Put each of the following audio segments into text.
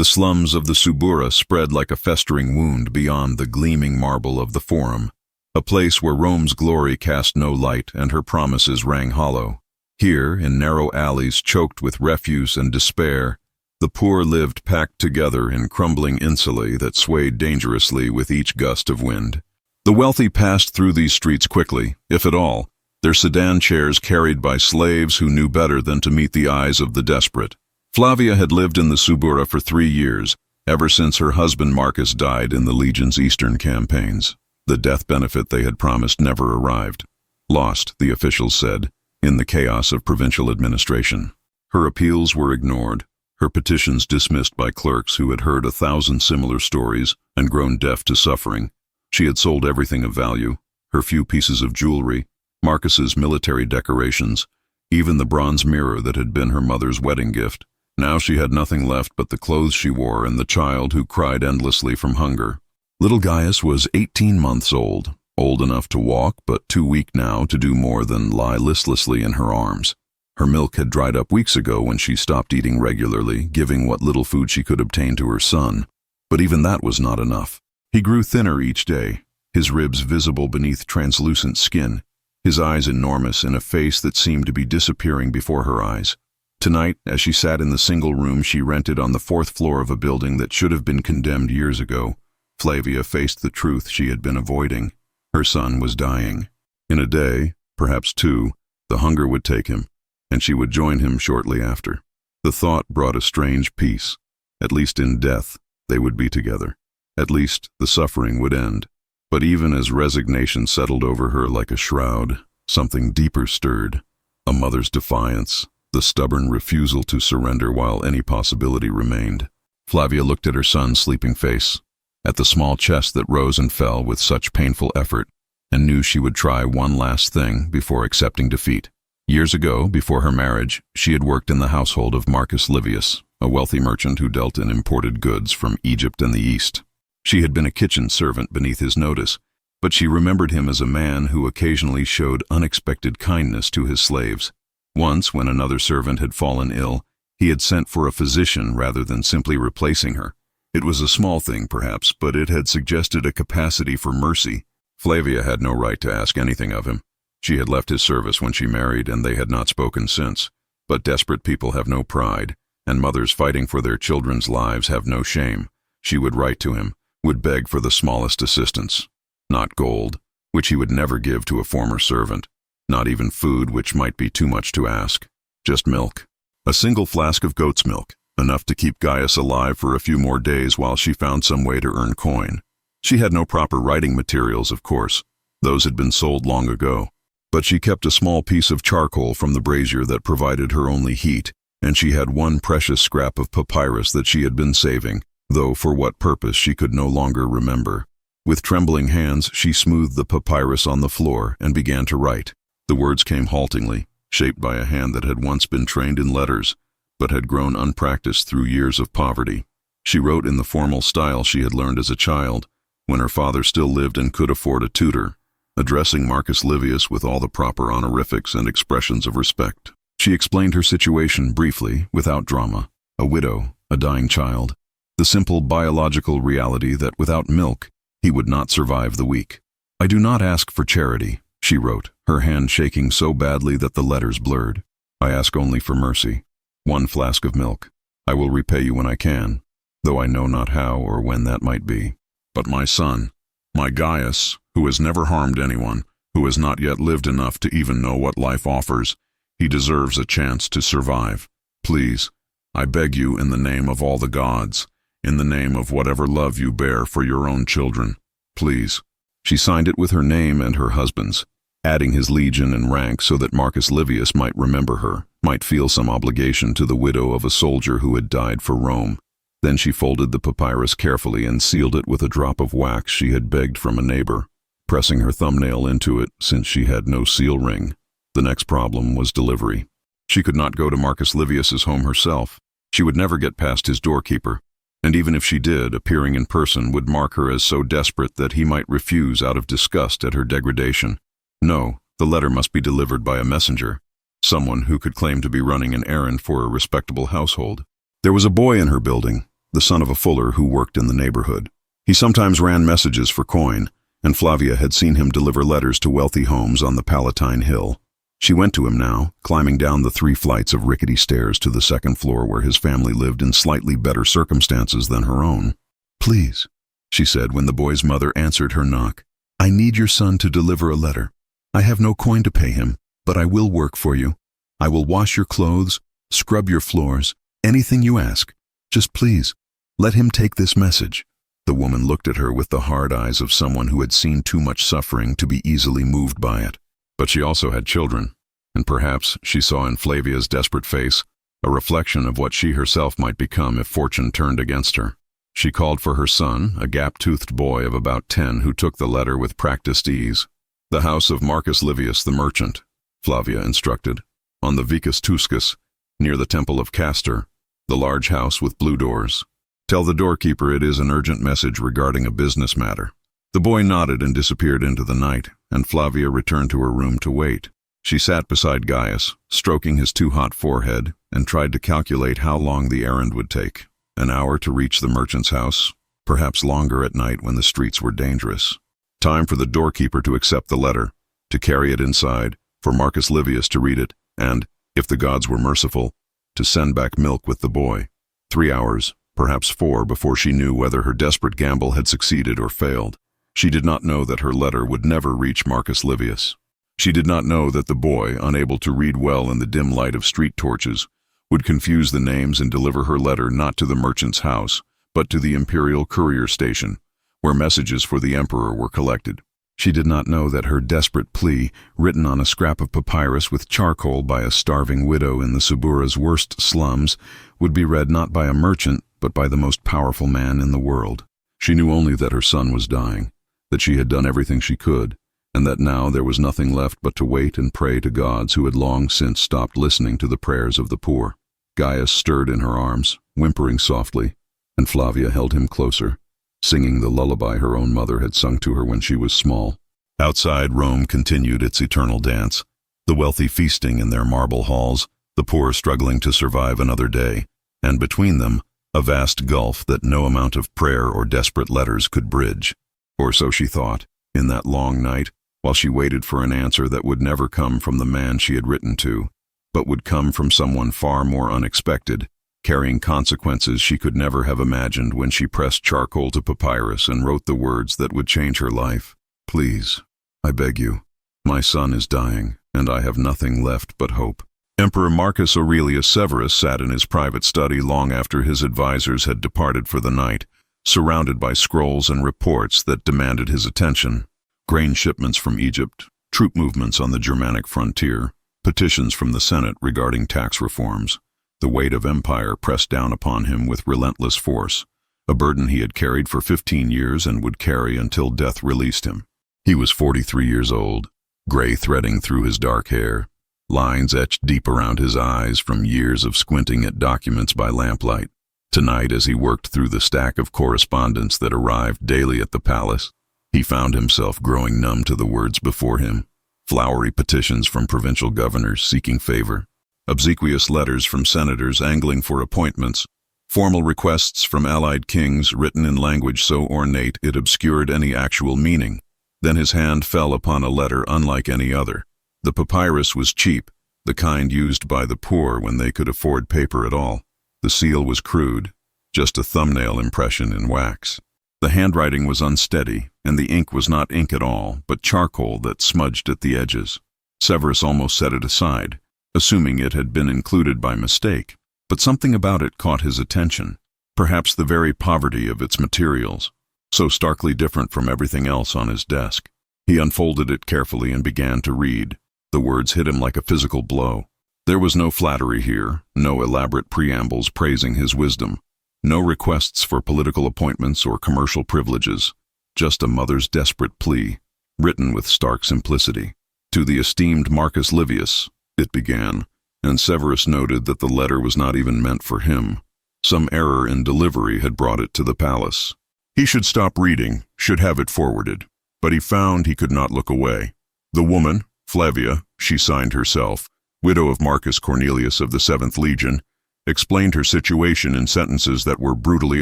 The slums of the Subura spread like a festering wound beyond the gleaming marble of the Forum, a place where Rome's glory cast no light and her promises rang hollow. Here, in narrow alleys choked with refuse and despair, the poor lived packed together in crumbling insulae that swayed dangerously with each gust of wind. The wealthy passed through these streets quickly, if at all, their sedan chairs carried by slaves who knew better than to meet the eyes of the desperate. Flavia had lived in the Subura for 3 years, ever since her husband Marcus died in the Legion's eastern campaigns. The death benefit they had promised never arrived. Lost, the officials said, in the chaos of provincial administration. Her appeals were ignored, her petitions dismissed by clerks who had heard 1,000 similar stories and grown deaf to suffering. She had sold everything of value, her few pieces of jewelry, Marcus's military decorations, even the bronze mirror that had been her mother's wedding gift. Now she had nothing left but the clothes she wore and the child who cried endlessly from hunger. Little Gaius was 18 months old enough to walk, but too weak now to do more than lie listlessly in her arms. Her milk had dried up weeks ago when she stopped eating regularly, giving what little food she could obtain to her son. But even that was not enough. He grew thinner each day, his ribs visible beneath translucent skin, his eyes enormous in a face that seemed to be disappearing before her eyes. Tonight, as she sat in the single room she rented on the 4th floor of a building that should have been condemned years ago, Flavia faced the truth she had been avoiding. Her son was dying. In a day, perhaps 2, the hunger would take him, and she would join him shortly after. The thought brought a strange peace. At least in death, they would be together. At least the suffering would end. But even as resignation settled over her like a shroud, something deeper stirred. A mother's defiance, the stubborn refusal to surrender while any possibility remained. Flavia looked at her son's sleeping face, at the small chest that rose and fell with such painful effort, and knew she would try one last thing before accepting defeat. Years ago, before her marriage, she had worked in the household of Marcus Livius, a wealthy merchant who dealt in imported goods from Egypt and the East. She had been a kitchen servant beneath his notice, but she remembered him as a man who occasionally showed unexpected kindness to his slaves. Once, when another servant had fallen ill, he had sent for a physician rather than simply replacing her. It was a small thing, perhaps, but it had suggested a capacity for mercy. Flavia had no right to ask anything of him. She had left his service when she married, and they had not spoken since. But desperate people have no pride, and mothers fighting for their children's lives have no shame. She would write to him, would beg for the smallest assistance. Not gold, which he would never give to a former servant. Not even food, which might be too much to ask. Just milk. A single flask of goat's milk, enough to keep Gaius alive for a few more days while she found some way to earn coin. She had no proper writing materials, of course. Those had been sold long ago. But she kept a small piece of charcoal from the brazier that provided her only heat, and she had one precious scrap of papyrus that she had been saving, though for what purpose she could no longer remember. With trembling hands, she smoothed the papyrus on the floor and began to write. The words came haltingly, shaped by a hand that had once been trained in letters, but had grown unpracticed through years of poverty. She wrote in the formal style she had learned as a child, when her father still lived and could afford a tutor, addressing Marcus Livius with all the proper honorifics and expressions of respect. She explained her situation briefly, without drama. A widow, a dying child, the simple biological reality that without milk, he would not survive the week. "I do not ask for charity," she wrote, her hand shaking so badly that the letters blurred. "I ask only for mercy. 1 flask of milk. I will repay you when I can, though I know not how or when that might be. But my son, my Gaius, who has never harmed anyone, who has not yet lived enough to even know what life offers, he deserves a chance to survive. Please, I beg you in the name of all the gods, in the name of whatever love you bear for your own children, please." She signed it with her name and her husband's, adding his legion and rank so that Marcus Livius might remember her, might feel some obligation to the widow of a soldier who had died for Rome. Then she folded the papyrus carefully and sealed it with a drop of wax she had begged from a neighbor, pressing her thumbnail into it since she had no seal ring. The next problem was delivery. She could not go to Marcus Livius's home herself. She would never get past his doorkeeper, and even if she did, appearing in person would mark her as so desperate that he might refuse out of disgust at her degradation. No, the letter must be delivered by a messenger, someone who could claim to be running an errand for a respectable household. There was a boy in her building, the son of a fuller who worked in the neighborhood. He sometimes ran messages for coin, and Flavia had seen him deliver letters to wealthy homes on the Palatine Hill. She went to him now, climbing down the 3 flights of rickety stairs to the 2nd floor where his family lived in slightly better circumstances than her own. "Please," she said when the boy's mother answered her knock, "I need your son to deliver a letter. I have no coin to pay him, but I will work for you. I will wash your clothes, scrub your floors, anything you ask. Just please, let him take this message." The woman looked at her with the hard eyes of someone who had seen too much suffering to be easily moved by it. But she also had children, and perhaps she saw in Flavia's desperate face a reflection of what she herself might become if fortune turned against her. She called for her son, a gap-toothed boy of about 10 who took the letter with practiced ease. "The house of Marcus Livius the merchant," Flavia instructed, "on the Vicus Tuscus, near the temple of Castor, the large house with blue doors. Tell the doorkeeper it is an urgent message regarding a business matter." The boy nodded and disappeared into the night, and Flavia returned to her room to wait. She sat beside Gaius, stroking his too hot forehead, and tried to calculate how long the errand would take. An hour to reach the merchant's house, perhaps longer at night when the streets were dangerous. Time for the doorkeeper to accept the letter, to carry it inside, for Marcus Livius to read it, and, if the gods were merciful, to send back milk with the boy. 3 hours, perhaps 4, before she knew whether her desperate gamble had succeeded or failed. She did not know that her letter would never reach Marcus Livius. She did not know that the boy, unable to read well in the dim light of street torches, would confuse the names and deliver her letter not to the merchant's house, but to the imperial courier station, where messages for the emperor were collected. She did not know that her desperate plea, written on a scrap of papyrus with charcoal by a starving widow in the Subura's worst slums, would be read not by a merchant, but by the most powerful man in the world. She knew only that her son was dying, that she had done everything she could, and that now there was nothing left but to wait and pray to gods who had long since stopped listening to the prayers of the poor. Gaius stirred in her arms, whimpering softly, and Flavia held him closer, singing the lullaby her own mother had sung to her when she was small. Outside, Rome continued its eternal dance, the wealthy feasting in their marble halls, the poor struggling to survive another day, and between them, a vast gulf that no amount of prayer or desperate letters could bridge. Or so she thought, in that long night, while she waited for an answer that would never come from the man she had written to, but would come from someone far more unexpected, carrying consequences she could never have imagined when she pressed charcoal to papyrus and wrote the words that would change her life. "Please, I beg you. My son is dying, and I have nothing left but hope." Emperor Marcus Aurelius Severus sat in his private study long after his advisors had departed for the night, surrounded by scrolls and reports that demanded his attention. Grain shipments from Egypt, troop movements on the Germanic frontier, petitions from the Senate regarding tax reforms. The weight of empire pressed down upon him with relentless force, a burden he had carried for 15 years and would carry until death released him. He was 43 years old, gray threading through his dark hair, lines etched deep around his eyes from years of squinting at documents by lamplight. Tonight, as he worked through the stack of correspondence that arrived daily at the palace, he found himself growing numb to the words before him. Flowery petitions from provincial governors seeking favor, obsequious letters from senators angling for appointments, formal requests from allied kings written in language so ornate it obscured any actual meaning. Then his hand fell upon a letter unlike any other. The papyrus was cheap, the kind used by the poor when they could afford paper at all. The seal was crude, just a thumbnail impression in wax. The handwriting was unsteady, and the ink was not ink at all, but charcoal that smudged at the edges. Severus almost set it aside, assuming it had been included by mistake, but something about it caught his attention, perhaps the very poverty of its materials, so starkly different from everything else on his desk. He unfolded it carefully and began to read. The words hit him like a physical blow. There was no flattery here, no elaborate preambles praising his wisdom, no requests for political appointments or commercial privileges, just a mother's desperate plea, written with stark simplicity. To the esteemed Marcus Livius, it began, and Severus noted that the letter was not even meant for him. Some error in delivery had brought it to the palace. He should stop reading, should have it forwarded, but he found he could not look away. The woman, Flavia, she signed herself, widow of Marcus Cornelius of the 7th Legion, explained her situation in sentences that were brutally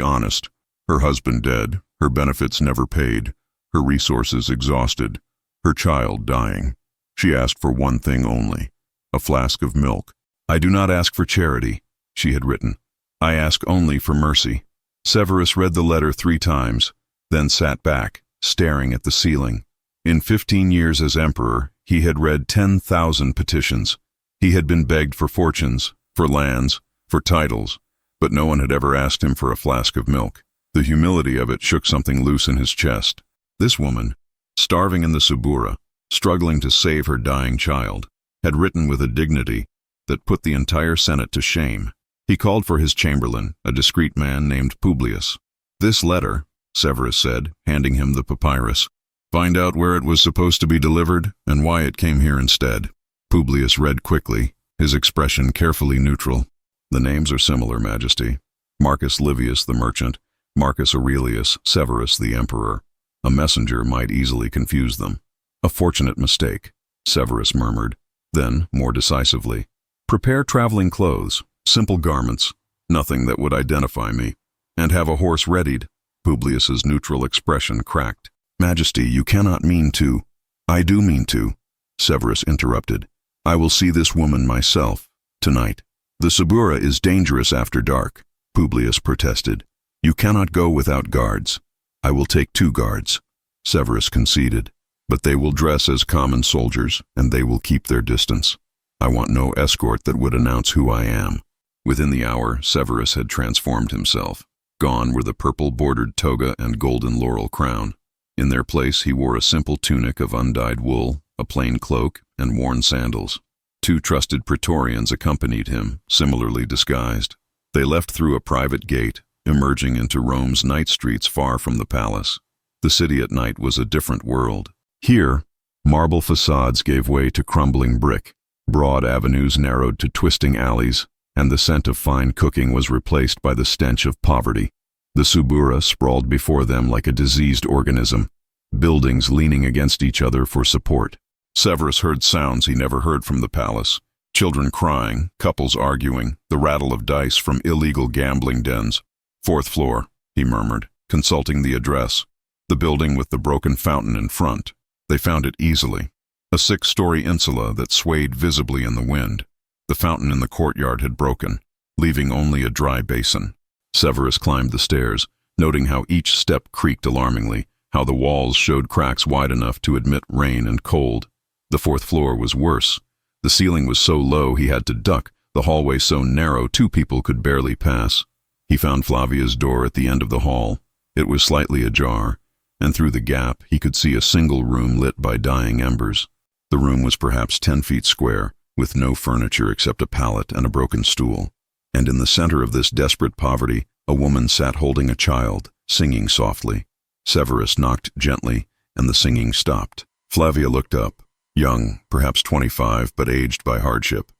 honest. Her husband dead, her benefits never paid, her resources exhausted, her child dying. She asked for one thing only, a flask of milk. "I do not ask for charity," she had written. "I ask only for mercy." Severus read the letter 3 times, then sat back, staring at the ceiling. In 15 years as emperor, he had read 10,000 petitions. He had been begged for fortunes, for lands, for titles, but no one had ever asked him for a flask of milk. The humility of it shook something loose in his chest. This woman, starving in the Subura, struggling to save her dying child, had written with a dignity that put the entire Senate to shame. He called for his chamberlain, a discreet man named Publius. "This letter," Severus said, handing him the papyrus. "Find out where it was supposed to be delivered and why it came here instead." Publius read quickly, his expression carefully neutral. "The names are similar, Majesty. Marcus Livius the merchant, Marcus Aurelius, Severus the emperor. A messenger might easily confuse them." "A fortunate mistake," Severus murmured. Then, more decisively, "Prepare traveling clothes, simple garments, nothing that would identify me, and have a horse readied." Publius's neutral expression cracked. "Majesty, you cannot mean to—" "I do mean to," Severus interrupted. "I will see this woman myself, tonight." "The Subura is dangerous after dark," Publius protested. "You cannot go without guards." "I will take 2 guards," Severus conceded. "But they will dress as common soldiers, and they will keep their distance. I want no escort that would announce who I am." Within the hour, Severus had transformed himself. Gone were the purple-bordered toga and golden laurel crown. In their place he wore a simple tunic of undyed wool, a plain cloak, and worn sandals. 2 trusted praetorians accompanied him, similarly disguised. They left through a private gate, emerging into Rome's night streets far from the palace. The city at night was a different world. Here, marble facades gave way to crumbling brick. Broad avenues narrowed to twisting alleys, and the scent of fine cooking was replaced by the stench of poverty. The Subura sprawled before them like a diseased organism, buildings leaning against each other for support. Severus heard sounds he never heard from the palace. Children crying, couples arguing, the rattle of dice from illegal gambling dens. "4th floor," he murmured, consulting the address. The building with the broken fountain in front. They found it easily. A 6-story insula that swayed visibly in the wind. The fountain in the courtyard had broken, leaving only a dry basin. Severus climbed the stairs, noting how each step creaked alarmingly, how the walls showed cracks wide enough to admit rain and cold. The 4th floor was worse. The ceiling was so low he had to duck, the hallway so narrow 2 people could barely pass. He found Flavia's door at the end of the hall. It was slightly ajar, and through the gap he could see a single room lit by dying embers. The room was perhaps 10 feet square, with no furniture except a pallet and a broken stool. And in the center of this desperate poverty, a woman sat holding a child, singing softly. Severus knocked gently, and the singing stopped. Flavia looked up, young, perhaps 25, but aged by hardship.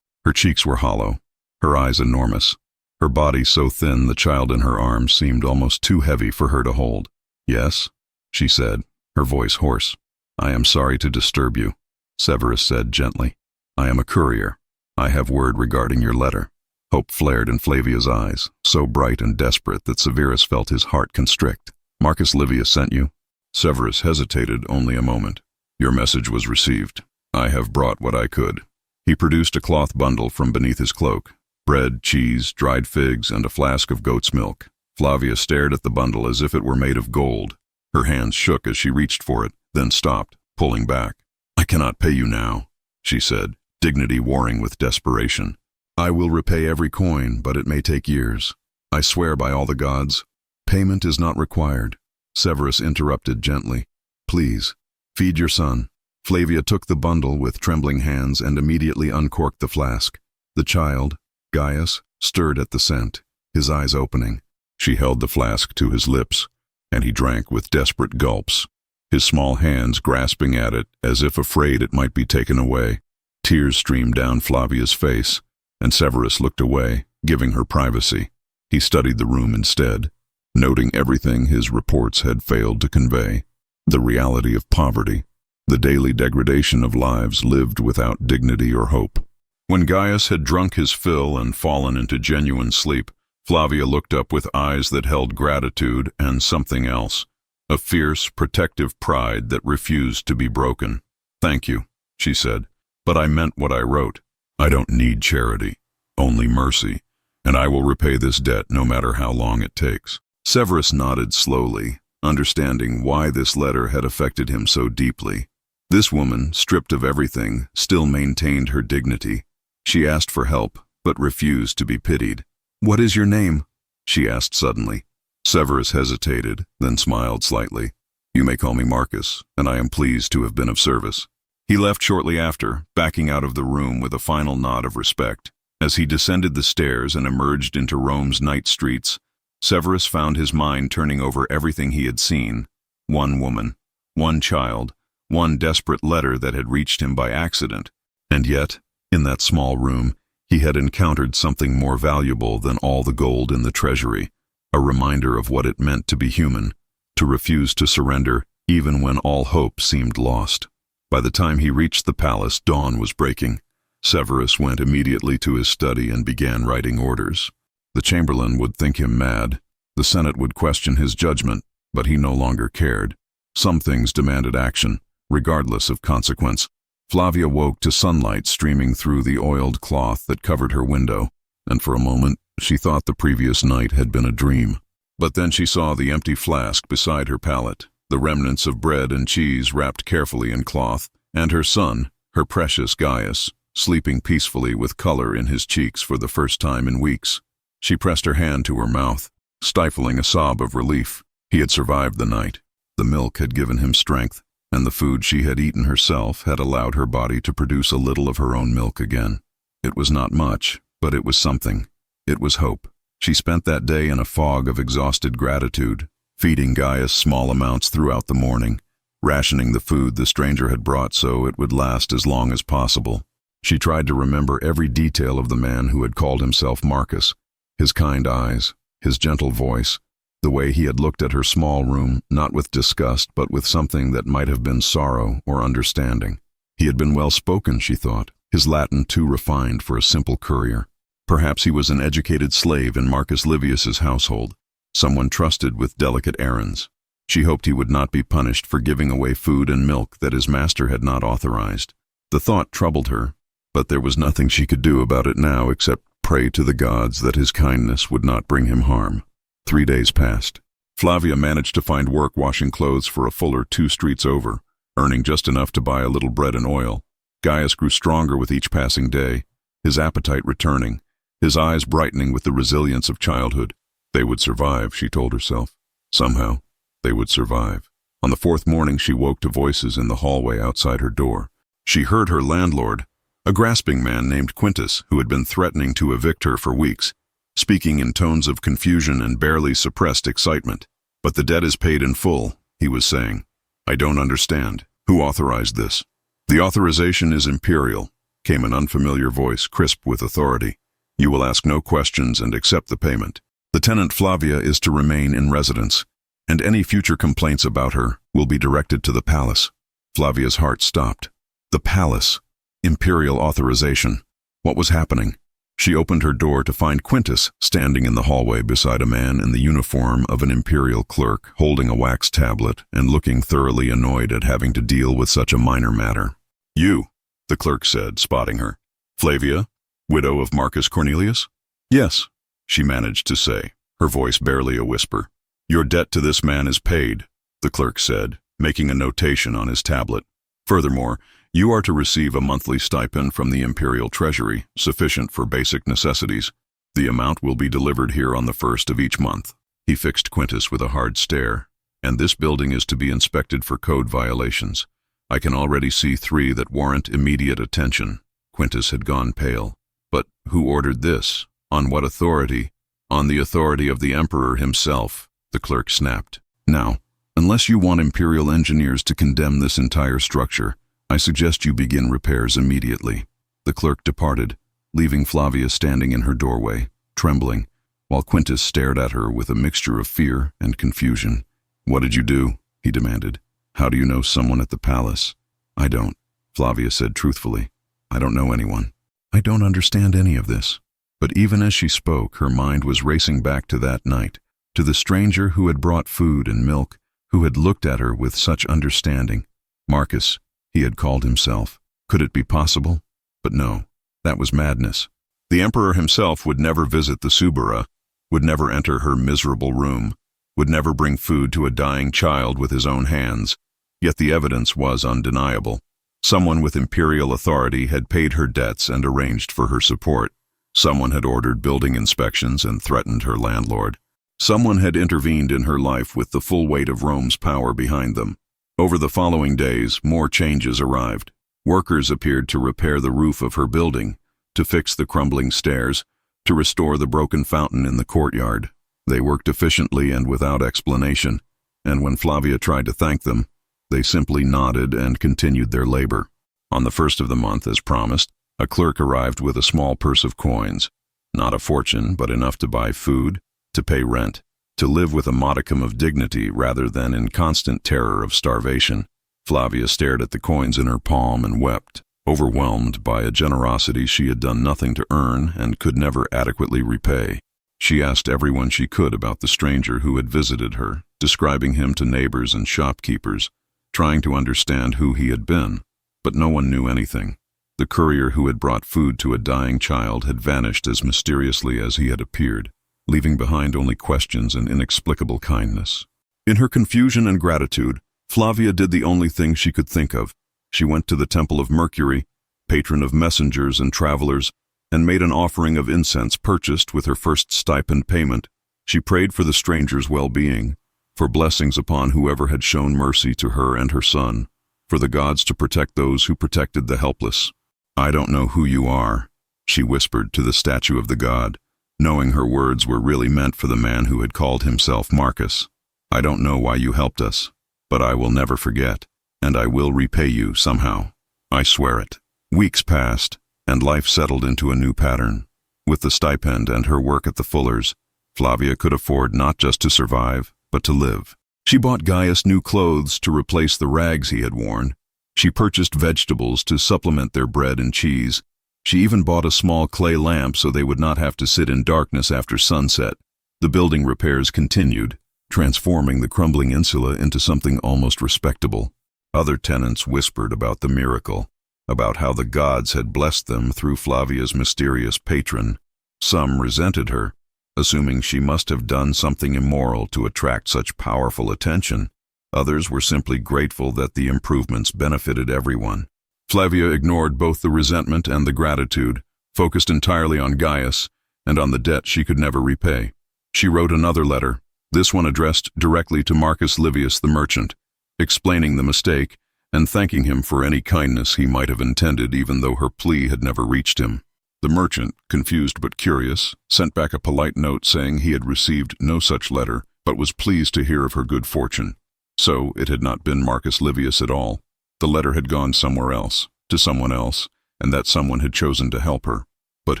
Her cheeks were hollow, her eyes enormous, her body so thin the child in her arms seemed almost too heavy for her to hold. "Yes," she said, her voice hoarse. "I am sorry to disturb you," Severus said gently. "I am a courier. I have word regarding your letter." Hope flared in Flavia's eyes, so bright and desperate that Severus felt his heart constrict. "Marcus Livius sent you?" Severus hesitated only a moment. "Your message was received. I have brought what I could." He produced a cloth bundle from beneath his cloak. Bread, cheese, dried figs, and a flask of goat's milk. Flavia stared at the bundle as if it were made of gold. Her hands shook as she reached for it, then stopped, pulling back. "I cannot pay you now," she said, dignity warring with desperation. "I will repay every coin, but it may take years. I swear by all the gods." "Payment is not required," Severus interrupted gently. "Please, feed your son." Flavia took the bundle with trembling hands and immediately uncorked the flask. The child, Gaius, stirred at the scent, his eyes opening. She held the flask to his lips, and he drank with desperate gulps, his small hands grasping at it as if afraid it might be taken away. Tears streamed down Flavia's face, and Severus looked away, giving her privacy. He studied the room instead, noting everything his reports had failed to convey. The reality of poverty, the daily degradation of lives lived without dignity or hope. When Gaius had drunk his fill and fallen into genuine sleep, Flavia looked up with eyes that held gratitude and something else, a fierce, protective pride that refused to be broken. "Thank you," she said, "but I meant what I wrote. I don't need charity, only mercy, and I will repay this debt no matter how long it takes." Severus nodded slowly, understanding why this letter had affected him so deeply. This woman, stripped of everything, still maintained her dignity. She asked for help, but refused to be pitied. "What is your name?" she asked suddenly. Severus hesitated, then smiled slightly. "You may call me Marcus, and I am pleased to have been of service." He left shortly after, backing out of the room with a final nod of respect. As he descended the stairs and emerged into Rome's night streets, Severus found his mind turning over everything he had seen. One woman, one child, one desperate letter that had reached him by accident. And yet, in that small room, he had encountered something more valuable than all the gold in the treasury, a reminder of what it meant to be human, to refuse to surrender even when all hope seemed lost. By the time he reached the palace, dawn was breaking. Severus went immediately to his study and began writing orders. The chamberlain would think him mad. The Senate would question his judgment, but he no longer cared. Some things demanded action, regardless of consequence. Flavia woke to sunlight streaming through the oiled cloth that covered her window, and for a moment she thought the previous night had been a dream. But then she saw the empty flask beside her pallet, the remnants of bread and cheese wrapped carefully in cloth, and her son, her precious Gaius, sleeping peacefully with color in his cheeks for the first time in weeks. She pressed her hand to her mouth, stifling a sob of relief. He had survived the night. The milk had given him strength, and the food she had eaten herself had allowed her body to produce a little of her own milk again. It was not much, but it was something. It was hope. She spent that day in a fog of exhausted gratitude, feeding Gaius small amounts throughout the morning, rationing the food the stranger had brought so it would last as long as possible. She tried to remember every detail of the man who had called himself Marcus, his kind eyes, his gentle voice, the way he had looked at her small room, not with disgust but with something that might have been sorrow or understanding. He had been well-spoken, she thought, his Latin too refined for a simple courier. Perhaps he was an educated slave in Marcus Livius's household, someone trusted with delicate errands. She hoped he would not be punished for giving away food and milk that his master had not authorized. The thought troubled her, but there was nothing she could do about it now except pray to the gods that his kindness would not bring him harm. 3 days passed. Flavia managed to find work washing clothes for a fuller 2 streets over, earning just enough to buy a little bread and oil. Gaius grew stronger with each passing day, his appetite returning, his eyes brightening with the resilience of childhood. They would survive, she told herself. Somehow, they would survive. On the 4th morning, she woke to voices in the hallway outside her door. She heard her landlord, a grasping man named Quintus, who had been threatening to evict her for weeks, speaking in tones of confusion and barely suppressed excitement. "But the debt is paid in full," he was saying. "I don't understand. Who authorized this?" "The authorization is imperial," came an unfamiliar voice, crisp with authority. "You will ask no questions and accept the payment. The tenant Flavia is to remain in residence, and any future complaints about her will be directed to the palace." Flavia's heart stopped. The palace. Imperial authorization. What was happening? She opened her door to find Quintus standing in the hallway beside a man in the uniform of an imperial clerk, holding a wax tablet and looking thoroughly annoyed at having to deal with such a minor matter. "You," the clerk said, spotting her. "Flavia, widow of Marcus Cornelius?" "Yes," she managed to say, her voice barely a whisper. "Your debt to this man is paid," the clerk said, making a notation on his tablet. "Furthermore, you are to receive a monthly stipend from the imperial treasury, sufficient for basic necessities. The amount will be delivered here on the 1st of each month." He fixed Quintus with a hard stare. "And this building is to be inspected for code violations. I can already see 3 that warrant immediate attention." Quintus had gone pale. "But who ordered this? On what authority?" "On the authority of the emperor himself," the clerk snapped. "Now, unless you want imperial engineers to condemn this entire structure, I suggest you begin repairs immediately." The clerk departed, leaving Flavia standing in her doorway, trembling, while Quintus stared at her with a mixture of fear and confusion. "What did you do?" he demanded. "How do you know someone at the palace?" "I don't," Flavia said truthfully. "I don't know anyone." I don't understand any of this. But even as she spoke, her mind was racing back to that night, to the stranger who had brought food and milk, who had looked at her with such understanding. Marcus, he had called himself. Could it be possible? But no, that was madness. The emperor himself would never visit the Subura, would never enter her miserable room, would never bring food to a dying child with his own hands. Yet the evidence was undeniable. Someone with imperial authority had paid her debts and arranged for her support. Someone had ordered building inspections and threatened her landlord. Someone had intervened in her life with the full weight of Rome's power behind them. Over the following days, more changes arrived. Workers appeared to repair the roof of her building, to fix the crumbling stairs, to restore the broken fountain in the courtyard. They worked efficiently and without explanation, and when Flavia tried to thank them, they simply nodded and continued their labor. On the first of the month, as promised, a clerk arrived with a small purse of coins. Not a fortune, but enough to buy food, to pay rent, to live with a modicum of dignity rather than in constant terror of starvation. Flavia stared at the coins in her palm and wept, overwhelmed by a generosity she had done nothing to earn and could never adequately repay. She asked everyone she could about the stranger who had visited her, describing him to neighbors and shopkeepers, trying to understand who he had been, but no one knew anything. The courier who had brought food to a dying child had vanished as mysteriously as he had appeared, leaving behind only questions and inexplicable kindness. In her confusion and gratitude, Flavia did the only thing she could think of. She went to the temple of Mercury, patron of messengers and travelers, and made an offering of incense purchased with her first stipend payment. She prayed for the stranger's well-being, for blessings upon whoever had shown mercy to her and her son, for the gods to protect those who protected the helpless. "I don't know who you are," she whispered to the statue of the god, knowing her words were really meant for the man who had called himself Marcus. "I don't know why you helped us, but I will never forget, and I will repay you somehow. I swear it." Weeks passed, and life settled into a new pattern. With the stipend and her work at the Fullers, Flavia could afford not just to survive, but to live. She bought Gaius new clothes to replace the rags he had worn. She purchased vegetables to supplement their bread and cheese. She even bought a small clay lamp so they would not have to sit in darkness after sunset. The building repairs continued, transforming the crumbling insula into something almost respectable. Other tenants whispered about the miracle, about how the gods had blessed them through Flavia's mysterious patron. Some resented her, assuming she must have done something immoral to attract such powerful attention. Others were simply grateful that the improvements benefited everyone. Flavia ignored both the resentment and the gratitude, focused entirely on Gaius and on the debt she could never repay. She wrote another letter, this one addressed directly to Marcus Livius the merchant, explaining the mistake and thanking him for any kindness he might have intended even though her plea had never reached him. The merchant, confused but curious, sent back a polite note saying he had received no such letter, but was pleased to hear of her good fortune. So it had not been Marcus Livius at all. The letter had gone somewhere else, to someone else, and that someone had chosen to help her. But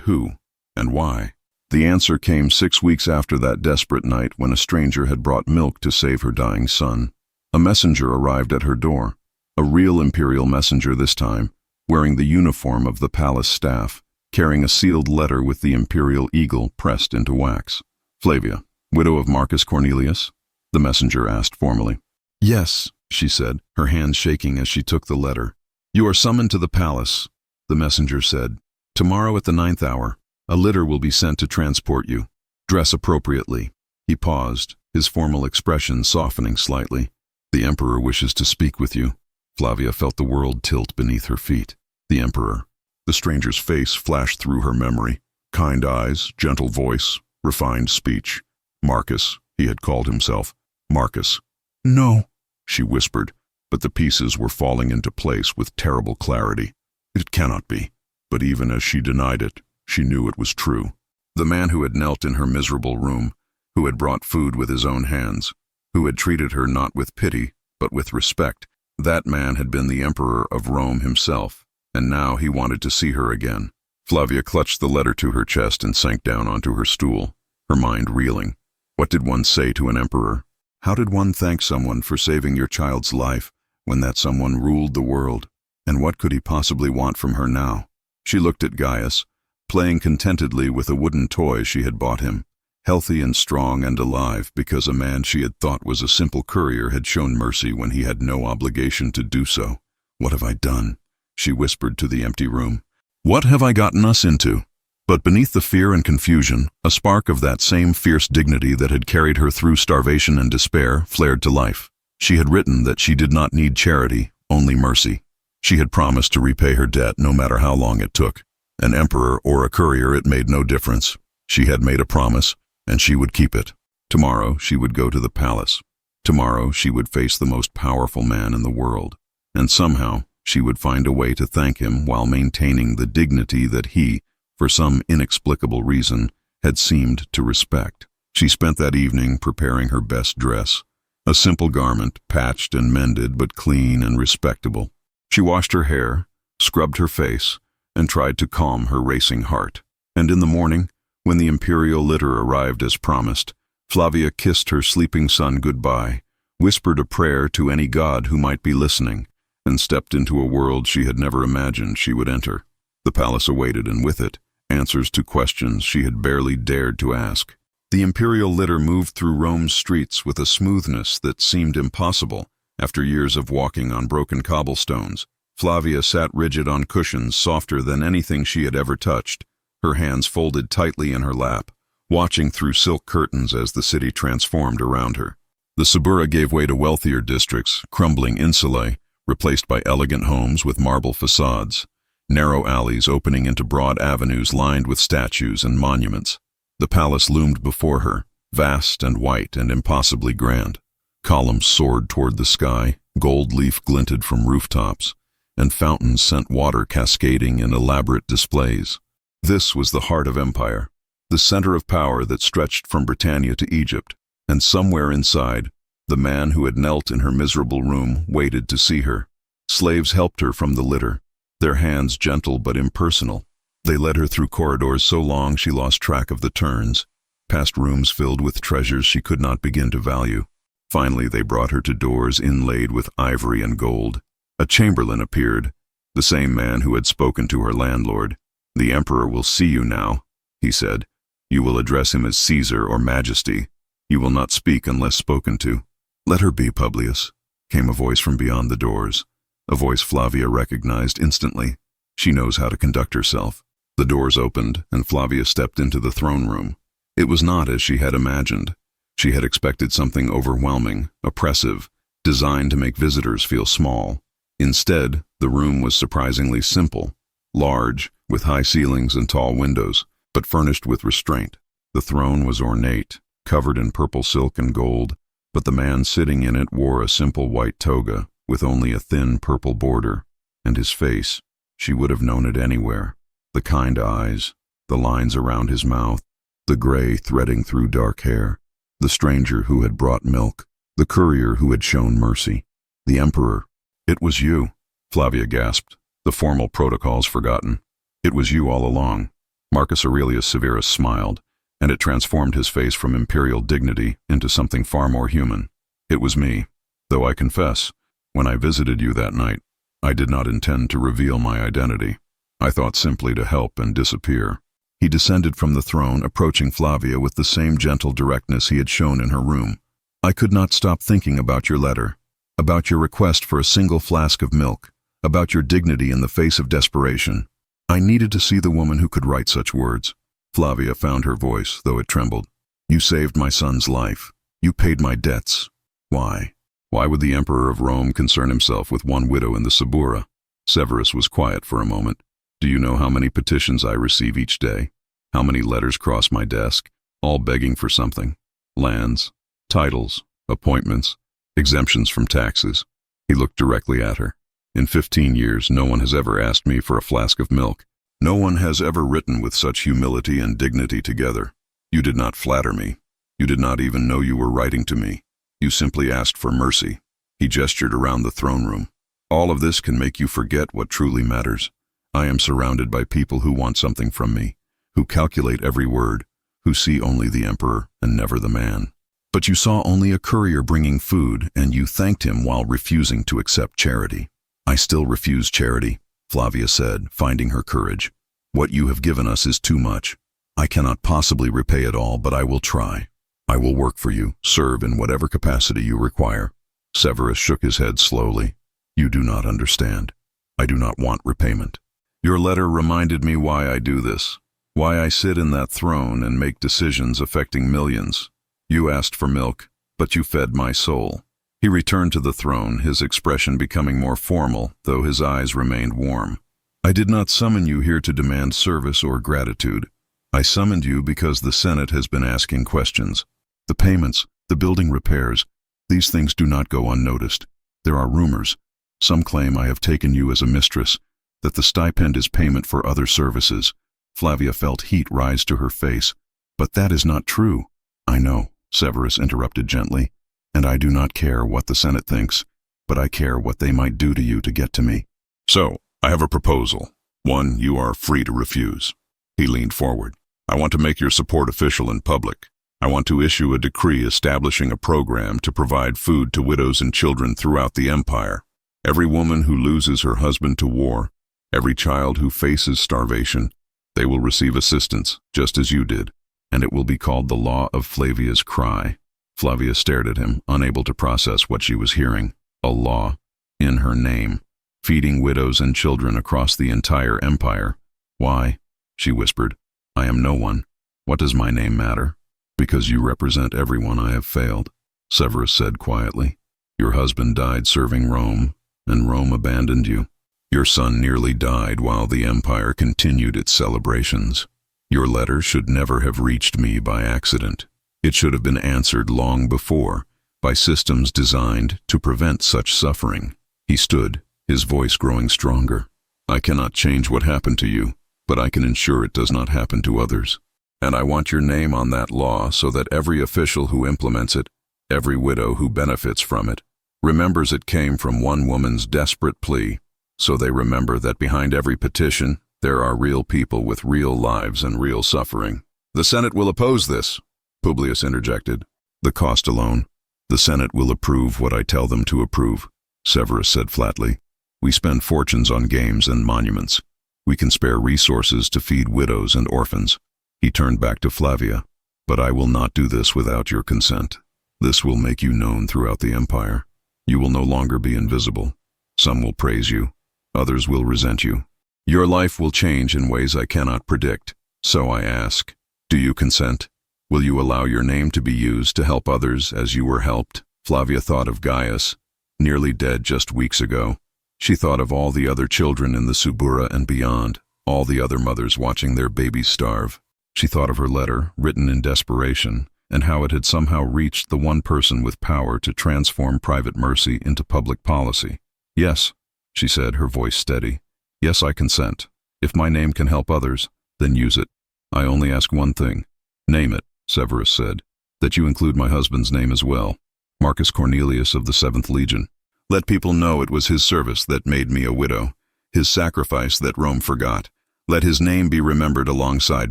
who, and why? The answer came 6 weeks after that desperate night when a stranger had brought milk to save her dying son. A messenger arrived at her door, a real imperial messenger this time, wearing the uniform of the palace staff, carrying a sealed letter with the imperial eagle pressed into wax. "Flavia, widow of Marcus Cornelius?" the messenger asked formally. "Yes," she said, her hands shaking as she took the letter. "You are summoned to the palace," the messenger said. "Tomorrow at the 9th hour, a litter will be sent to transport you. Dress appropriately." He paused, his formal expression softening slightly. "The emperor wishes to speak with you." Flavia felt the world tilt beneath her feet. The emperor. The stranger's face flashed through her memory. Kind eyes, gentle voice, refined speech. Marcus, he had called himself. Marcus. "No," she whispered, but the pieces were falling into place with terrible clarity. It cannot be. But even as she denied it, she knew it was true. The man who had knelt in her miserable room, who had brought food with his own hands, who had treated her not with pity, but with respect, that man had been the emperor of Rome himself, and now he wanted to see her again. Flavia clutched the letter to her chest and sank down onto her stool, her mind reeling. What did one say to an emperor? How did one thank someone for saving your child's life when that someone ruled the world? And what could he possibly want from her now? She looked at Gaius, playing contentedly with a wooden toy she had bought him, healthy and strong and alive because a man she had thought was a simple courier had shown mercy when he had no obligation to do so. "What have I done?" she whispered to the empty room. "What have I gotten us into?" But beneath the fear and confusion, a spark of that same fierce dignity that had carried her through starvation and despair flared to life. She had written that she did not need charity, only mercy. She had promised to repay her debt no matter how long it took. An emperor or a courier, it made no difference. She had made a promise, and she would keep it. Tomorrow she would go to the palace. Tomorrow she would face the most powerful man in the world. And somehow she would find a way to thank him while maintaining the dignity that he, for some inexplicable reason, had seemed to respect. She spent that evening preparing her best dress, a simple garment, patched and mended but clean and respectable. She washed her hair, scrubbed her face, and tried to calm her racing heart. And in the morning, when the imperial litter arrived as promised, Flavia kissed her sleeping son goodbye, whispered a prayer to any god who might be listening, and stepped into a world she had never imagined she would enter. The palace awaited, and with it, answers to questions she had barely dared to ask. The imperial litter moved through Rome's streets with a smoothness that seemed impossible after years of walking on broken cobblestones. Flavia sat rigid on cushions softer than anything she had ever touched, her hands folded tightly in her lap, watching through silk curtains as the city transformed around her. The Suburra gave way to wealthier districts, crumbling insulae, replaced by elegant homes with marble facades, narrow alleys opening into broad avenues lined with statues and monuments. The palace loomed before her, vast and white and impossibly grand. Columns soared toward the sky, gold leaf glinted from rooftops, and fountains sent water cascading in elaborate displays. This was the heart of empire, the center of power that stretched from Britannia to Egypt, and somewhere inside, the man who had knelt in her miserable room waited to see her. Slaves helped her from the litter, their hands gentle but impersonal. They led her through corridors so long she lost track of the turns, past rooms filled with treasures she could not begin to value. Finally, they brought her to doors inlaid with ivory and gold. A chamberlain appeared, the same man who had spoken to her landlord. "The emperor will see you now," he said. "You will address him as Caesar or Majesty. You will not speak unless spoken to." "Let her be, Publius," came a voice from beyond the doors, a voice Flavia recognized instantly. She knows how to conduct herself. The doors opened, and Flavia stepped into the throne room. It was not as she had imagined. She had expected something overwhelming, oppressive, designed to make visitors feel small. Instead, the room was surprisingly simple, large, with high ceilings and tall windows, but furnished with restraint. The throne was ornate, covered in purple silk and gold, but the man sitting in it wore a simple white toga with only a thin purple border, and his face, she would have known it anywhere. The kind eyes, the lines around his mouth, the gray threading through dark hair, the stranger who had brought milk, the courier who had shown mercy, the emperor. "It was you," Flavia gasped, the formal protocols forgotten. "It was you all along." Marcus Aurelius Severus smiled, and it transformed his face from imperial dignity into something far more human. "It was me, though I confess, when I visited you that night, I did not intend to reveal my identity. I thought simply to help and disappear." He descended from the throne, approaching Flavia with the same gentle directness he had shown in her room. "I could not stop thinking about your letter, about your request for a single flask of milk, about your dignity in the face of desperation. I needed to see the woman who could write such words." Flavia found her voice, though it trembled. "You saved my son's life. You paid my debts. Why? Why would the Emperor of Rome concern himself with one widow in the Suburra?" Severus was quiet for a moment. "Do you know how many petitions I receive each day? How many letters cross my desk, all begging for something? Lands, titles, appointments, exemptions from taxes." He looked directly at her. "In 15 years, no one has ever asked me for a flask of milk. No one has ever written with such humility and dignity together. You did not flatter me. You did not even know you were writing to me. You simply asked for mercy." He gestured around the throne room. "All of this can make you forget what truly matters. I am surrounded by people who want something from me, who calculate every word, who see only the emperor and never the man. But you saw only a courier bringing food, and you thanked him while refusing to accept charity." "I still refuse charity," Flavia said, finding her courage. What you have given us is too much. I cannot possibly repay it all, but I will try. I will work for you, serve in whatever capacity you require. Severus shook his head slowly. You do not understand. I do not want repayment. Your letter reminded me why I do this, why I sit in that throne and make decisions affecting millions. You asked for milk, but you fed my soul. He returned to the throne, his expression becoming more formal, though his eyes remained warm. I did not summon you here to demand service or gratitude. I summoned you because the Senate has been asking questions. The payments, the building repairs, these things do not go unnoticed. There are rumors. Some claim I have taken you as a mistress, that the stipend is payment for other services. Flavia felt heat rise to her face. But that is not true. I know, Severus interrupted gently, and I do not care what the Senate thinks, but I care what they might do to you to get to me. So, I have a proposal. One you are free to refuse. He leaned forward. I want to make your support official in public. I want to issue a decree establishing a program to provide food to widows and children throughout the empire. Every woman who loses her husband to war, every child who faces starvation, they will receive assistance, just as you did, and it will be called the Law of Flavia's Cry. Flavia stared at him, unable to process what she was hearing. A law, in her name, feeding widows and children across the entire empire. Why? She whispered. I am no one. What does my name matter? Because you represent everyone I have failed, Severus said quietly. Your husband died serving Rome, and Rome abandoned you. Your son nearly died while the empire continued its celebrations. Your letter should never have reached me by accident. It should have been answered long before, by systems designed to prevent such suffering. He stood, his voice growing stronger. I cannot change what happened to you, but I can ensure it does not happen to others. And I want your name on that law so that every official who implements it, every widow who benefits from it, remembers it came from one woman's desperate plea, so they remember that behind every petition, there are real people with real lives and real suffering. The Senate will oppose this, Publius interjected. The cost alone. The Senate will approve what I tell them to approve, Severus said flatly. We spend fortunes on games and monuments. We can spare resources to feed widows and orphans. He turned back to Flavia. But I will not do this without your consent. This will make you known throughout the empire. You will no longer be invisible. Some will praise you. Others will resent you. Your life will change in ways I cannot predict. So I ask, do you consent? Will you allow your name to be used to help others as you were helped? Flavia thought of Gaius, nearly dead just weeks ago. She thought of all the other children in the Subura and beyond, all the other mothers watching their babies starve. She thought of her letter, written in desperation, and how it had somehow reached the one person with power to transform private mercy into public policy. Yes, she said, her voice steady. Yes, I consent. If my name can help others, then use it. I only ask one thing. Name it, Severus said, that you include my husband's name as well, Marcus Cornelius of the 7th Legion. Let people know it was his service that made me a widow, his sacrifice that Rome forgot. Let his name be remembered alongside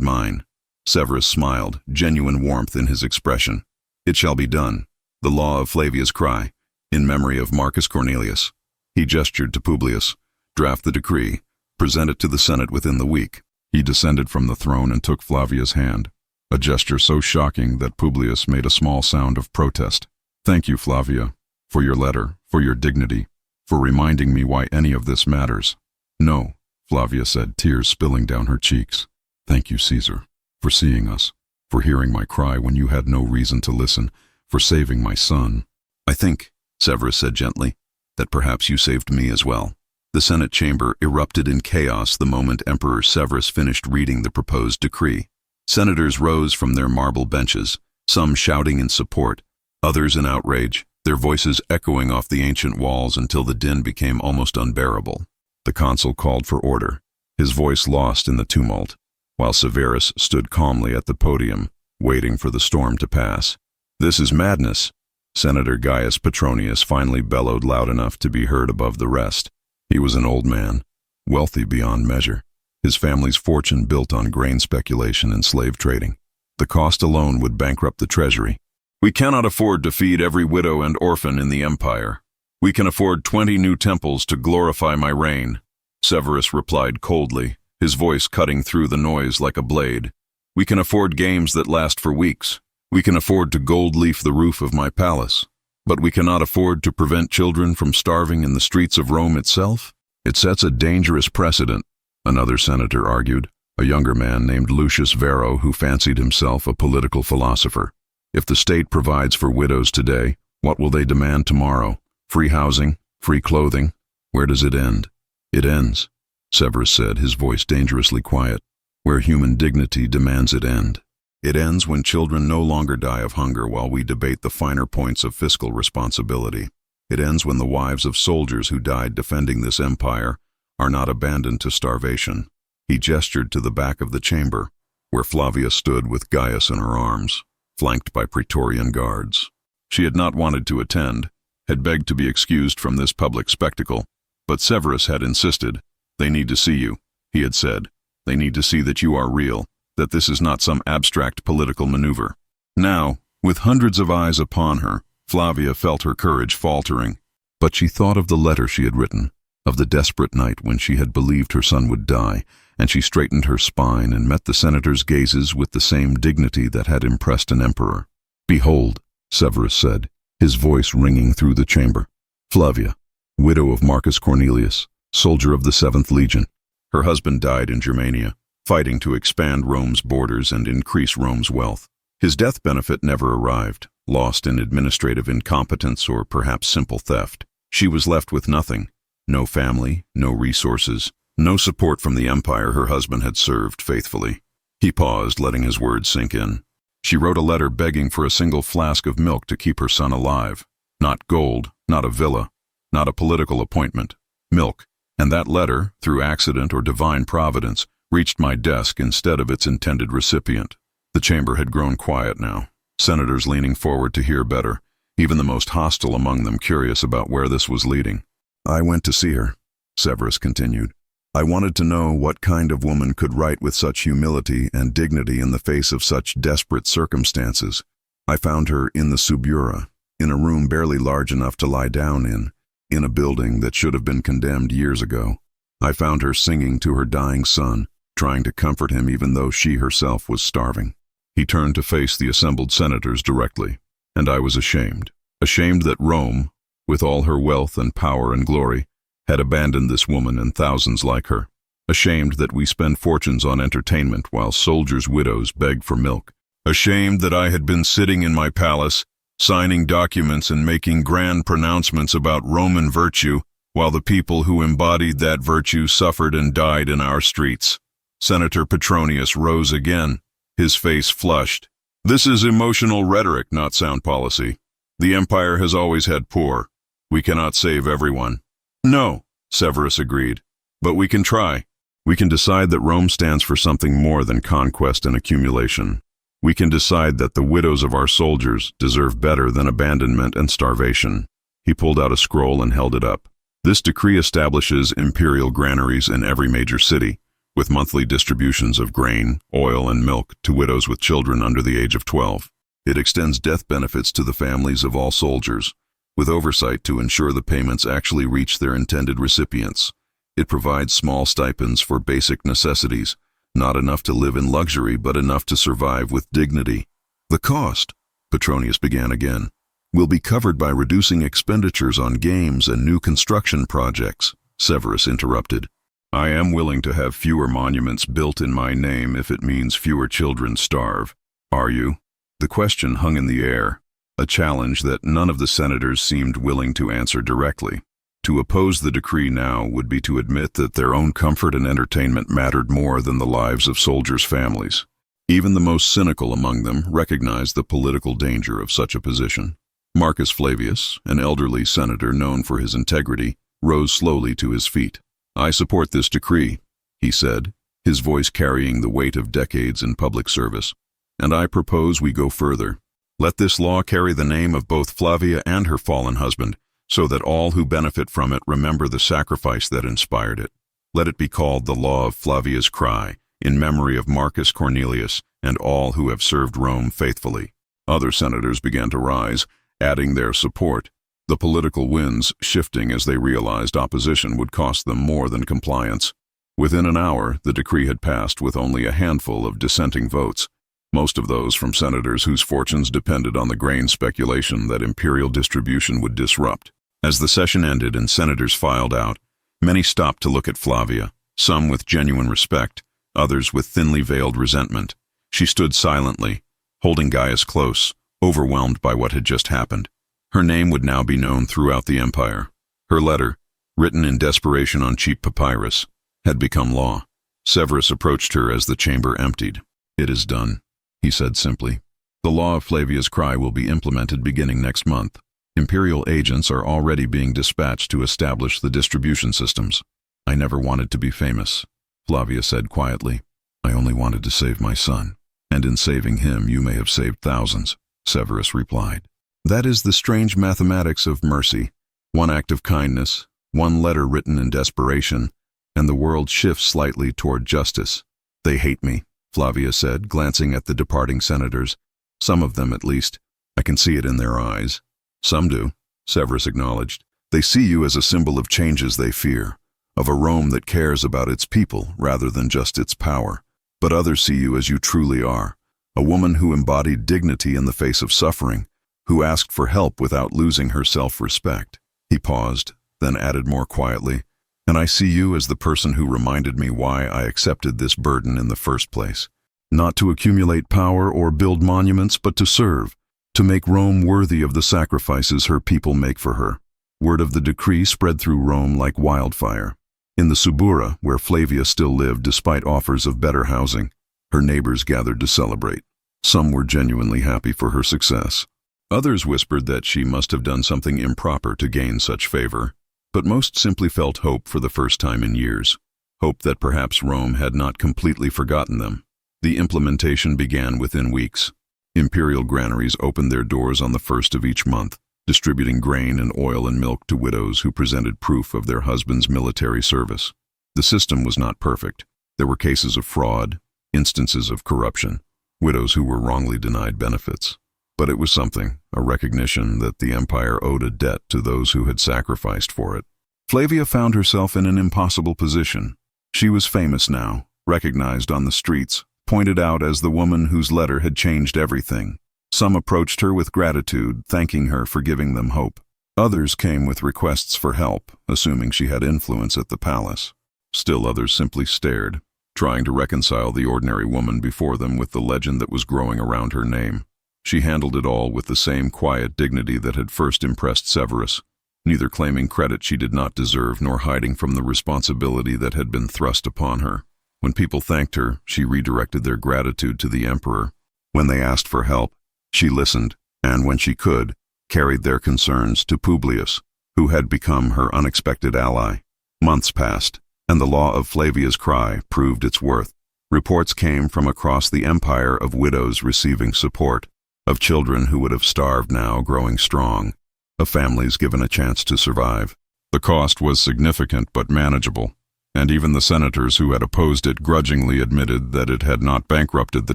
mine. Severus smiled, genuine warmth in his expression. It shall be done. The Law of Flavia's Cry, in memory of Marcus Cornelius. He gestured to Publius. Draft the decree. Present it to the Senate within the week. He descended from the throne and took Flavia's hand, a gesture so shocking that Publius made a small sound of protest. Thank you, Flavia, for your letter, for your dignity, for reminding me why any of this matters. No, Flavia said, tears spilling down her cheeks. Thank you, Caesar, for seeing us, for hearing my cry when you had no reason to listen, for saving my son. I think, Severus said gently, that perhaps you saved me as well. The Senate chamber erupted in chaos the moment Emperor Severus finished reading the proposed decree. Senators rose from their marble benches, some shouting in support, others in outrage, their voices echoing off the ancient walls until the din became almost unbearable. The consul called for order, his voice lost in the tumult, while Severus stood calmly at the podium, waiting for the storm to pass. This is madness, Senator Gaius Petronius finally bellowed loud enough to be heard above the rest. He was an old man, wealthy beyond measure, his family's fortune built on grain speculation and slave trading. The cost alone would bankrupt the treasury. We cannot afford to feed every widow and orphan in the empire. We can afford 20 new temples to glorify my reign, Severus replied coldly, his voice cutting through the noise like a blade. "We can afford games that last for weeks. We can afford to gold-leaf the roof of my palace. But we cannot afford to prevent children from starving in the streets of Rome itself? It sets a dangerous precedent," another senator argued, a younger man named Lucius Varro who fancied himself a political philosopher. "If the state provides for widows today, what will they demand tomorrow? Free housing? Free clothing? Where does it end?" "It ends," Severus said, his voice dangerously quiet, "where human dignity demands it end. It ends when children no longer die of hunger while we debate the finer points of fiscal responsibility. It ends when the wives of soldiers who died defending this empire are not abandoned to starvation." He gestured to the back of the chamber, where Flavia stood with Gaius in her arms, flanked by Praetorian guards. She had not wanted to attend, had begged to be excused from this public spectacle, but Severus had insisted. "They need to see you," he had said. "They need to see that you are real, that this is not some abstract political maneuver." Now, with hundreds of eyes upon her, Flavia felt her courage faltering. But she thought of the letter she had written, of the desperate night when she had believed her son would die, and she straightened her spine and met the senator's gazes with the same dignity that had impressed an emperor. "Behold," Severus said, his voice ringing through the chamber. "Flavia, widow of Marcus Cornelius, soldier of the 7th Legion. Her husband died in Germania, fighting to expand Rome's borders and increase Rome's wealth. His death benefit never arrived, lost in administrative incompetence or perhaps simple theft. She was left with nothing, no family, no resources, no support from the empire her husband had served faithfully." He paused, letting his words sink in. "She wrote a letter begging for a single flask of milk to keep her son alive. Not gold, not a villa, not a political appointment. Milk. And that letter, through accident or divine providence, reached my desk instead of its intended recipient." The chamber had grown quiet now, senators leaning forward to hear better, even the most hostile among them curious about where this was leading. "I went to see her," Severus continued. "I wanted to know what kind of woman could write with such humility and dignity in the face of such desperate circumstances. I found her in the Subura, in a room barely large enough to lie down in a building that should have been condemned years ago. I found her singing to her dying son, trying to comfort him even though she herself was starving." He turned to face the assembled senators directly, and I was ashamed that Rome, with all her wealth and power and glory, had abandoned this woman and thousands like her. Ashamed that we spend fortunes on entertainment while soldiers' widows beg for milk. Ashamed that I had been sitting in my palace, signing documents and making grand pronouncements about Roman virtue, while the people who embodied that virtue suffered and died in our streets. Senator Petronius rose again, his face flushed. "This is emotional rhetoric, not sound policy. The empire has always had poor. We cannot save everyone." "No," Severus agreed, "but we can try. We can decide that Rome stands for something more than conquest and accumulation. We can decide that the widows of our soldiers deserve better than abandonment and starvation." He pulled out a scroll and held it up. "This decree establishes imperial granaries in every major city, with monthly distributions of grain, oil, and milk to widows with children under the age of 12. It extends death benefits to the families of all soldiers, with oversight to ensure the payments actually reach their intended recipients. It provides small stipends for basic necessities, not enough to live in luxury but enough to survive with dignity. The cost," Petronius began again, "will be covered by reducing expenditures on games and new construction projects," Severus interrupted. "I am willing to have fewer monuments built in my name if it means fewer children starve. Are you?" The question hung in the air, a challenge that none of the senators seemed willing to answer directly. To oppose the decree now would be to admit that their own comfort and entertainment mattered more than the lives of soldiers' families. Even the most cynical among them recognized the political danger of such a position. Marcus Flavius, an elderly senator known for his integrity, rose slowly to his feet. "I support this decree," he said, his voice carrying the weight of decades in public service. "And I propose we go further. Let this law carry the name of both Flavia and her fallen husband, so that all who benefit from it remember the sacrifice that inspired it. Let it be called the Law of Flavia's Cry, in memory of Marcus Cornelius and all who have served Rome faithfully." Other senators began to rise, adding their support, the political winds shifting as they realized opposition would cost them more than compliance. Within an hour, the decree had passed with only a handful of dissenting votes, most of those from senators whose fortunes depended on the grain speculation that imperial distribution would disrupt. As the session ended and senators filed out, many stopped to look at Flavia, some with genuine respect, others with thinly veiled resentment. She stood silently, holding Gaius close, overwhelmed by what had just happened. Her name would now be known throughout the empire. Her letter, written in desperation on cheap papyrus, had become law. Severus approached her as the chamber emptied. "It is done," he said simply. "The law of Flavia's cry will be implemented beginning next month. Imperial agents are already being dispatched to establish the distribution systems." "I never wanted to be famous," Flavia said quietly. "I only wanted to save my son. And in saving him, you may have saved thousands," Severus replied. That is the strange mathematics of mercy. One act of kindness, one letter written in desperation, and the world shifts slightly toward justice. "They hate me," Flavia said, glancing at the departing senators. "Some of them, at least. I can see it in their eyes." "Some do," Severus acknowledged. "They see you as a symbol of changes they fear, of a Rome that cares about its people rather than just its power. But others see you as you truly are, a woman who embodied dignity in the face of suffering, who asked for help without losing her self-respect." He paused, then added more quietly, "And I see you as the person who reminded me why I accepted this burden in the first place. Not to accumulate power or build monuments, but to serve, to make Rome worthy of the sacrifices her people make for her." Word of the decree spread through Rome like wildfire. In the Subura, where Flavia still lived despite offers of better housing, her neighbors gathered to celebrate. Some were genuinely happy for her success. Others whispered that she must have done something improper to gain such favor, but most simply felt hope for the first time in years, hope that perhaps Rome had not completely forgotten them. The implementation began within weeks. Imperial granaries opened their doors on the first of each month, distributing grain and oil and milk to widows who presented proof of their husband's military service. The system was not perfect. There were cases of fraud, instances of corruption, widows who were wrongly denied benefits. But it was something, a recognition that the empire owed a debt to those who had sacrificed for it. Flavia found herself in an impossible position. She was famous now, recognized on the streets, pointed out as the woman whose letter had changed everything. Some approached her with gratitude, thanking her for giving them hope. Others came with requests for help, assuming she had influence at the palace. Still others simply stared, trying to reconcile the ordinary woman before them with the legend that was growing around her name. She handled it all with the same quiet dignity that had first impressed Severus, neither claiming credit she did not deserve nor hiding from the responsibility that had been thrust upon her. When people thanked her, she redirected their gratitude to the emperor. When they asked for help, she listened, and when she could, carried their concerns to Publius, who had become her unexpected ally. Months passed, and the law of Flavia's cry proved its worth. Reports came from across the empire of widows receiving support, of children who would have starved now growing strong, of families given a chance to survive. The cost was significant but manageable, and even the senators who had opposed it grudgingly admitted that it had not bankrupted the